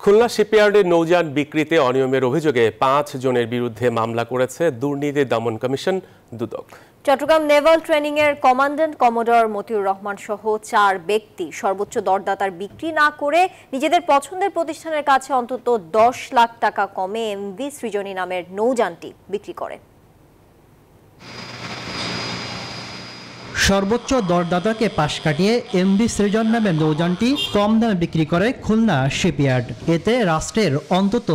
খুলনা শিপইয়ার্ডে নৌযান বিক্রিতে অনিয়মের অভিযোগে ৫ জনের বিরুদ্ধে মামলা করেছে দুর্নীতি দমন কমিশন দুদক। চট্টগ্রাম নেভাল ট্রেনিং এর কমান্ড্যান্ট কমোডর মতিউর রহমান সহ ৪ ব্যক্তি সর্বোচ্চ দরদাতার বিক্রি না করে নিজেদের পছন্দের প্রতিষ্ঠানের কাছে অন্তত ১০ লাখ টাকা কমে এমভি সৃজনী নামের নৌযানটি বিক্রি করে। সর্বোচ্চ দরদাতাকে পাশ কাটিয়ে এমভি সৃজন নামের নৌযানটি কম দামে বিক্রি করে খুলনা শিপইয়ার্ড। এতে রাষ্ট্রের অন্তত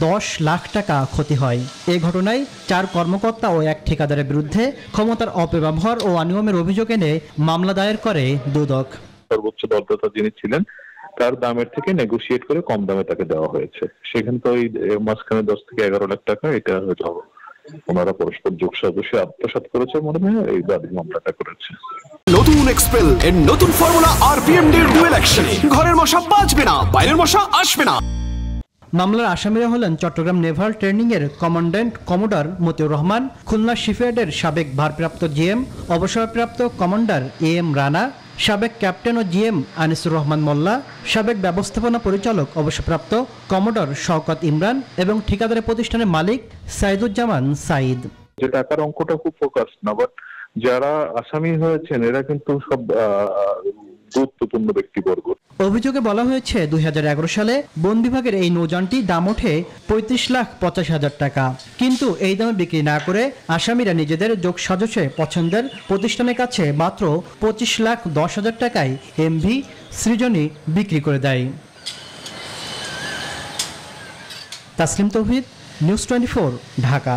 ১০ লাখ টাকা ক্ষতি হয়। এ ঘটনায় ৪ কর্মকর্তা ও ১ ঠিকাদারের বিরুদ্ধে ক্ষমতার অপব্যবহার ও অনিয়মের অভিযোগ এনে মামলা দায়ের করে দুদক। সর্বোচ্চ দরদাতা যিনি ছিলেন তার দামের থেকে নেগোশিয়েট করে কম দামে তাকে দেওয়া হয়েছে। সেখানে তো ওই মাঝখানে ১০ থেকে ১১ লাখ টাকা এটা হয়তো ওনারা পরস্পর যোগসাজশে আত্মসাৎ করেছে মনে হয়, এই দাবি মামলাটা করেছে। নতুন এক্সপেল এর নতুন ফর্মুলা আরপিএম এর ডুয়েল অ্যাকশন, ঘরের মশা বাঁচবে না, বাইরের মশা আসবে না। মামলার আসামিরা হলেন চট্টগ্রাম নেভাল ট্রেনিং এর কমান্ড্যান্ট কমোডর মতিউর রহমান, খুলনা শিপইয়ার্ডের সাবেক ভারপ্রাপ্ত জিএম, অবসরপ্রাপ্ত কমান্ডার এম রানা, সাবেক ক্যাপ্টেন ও জিএম আনিসুর রহমান মোল্লা, সাবেক ব্যবস্থাপনা পরিচালক অবসরপ্রাপ্ত কমোডর শওকত ইমরান এবং ঠিকাদারি প্রতিষ্ঠানের মালিক সাইদুজ্জামান সাইদ। যে টাকার অঙ্কটা খুব ফোকাস না, বাট যারা আসামি হয়েছেন এরা কিন্তু সব গুরুত্বপূর্ণ ব্যক্তিবর্গ। অভিযোগে বলা হয়েছে ২০১১ সালে বন বিভাগের এই নৌযানটি দাম ওঠে ৩৫,৮৫,০০০ টাকা, কিন্তু এই দামে বিক্রি না করে আসামিরা নিজেদের যোগসাজশে পছন্দের প্রতিষ্ঠানের কাছে মাত্র ২৫,১০,০০০ টাকায় এমভি সৃজনী বিক্রি করে দেয়। তাসলিম তৌহিদ, নিউজ 24, ঢাকা।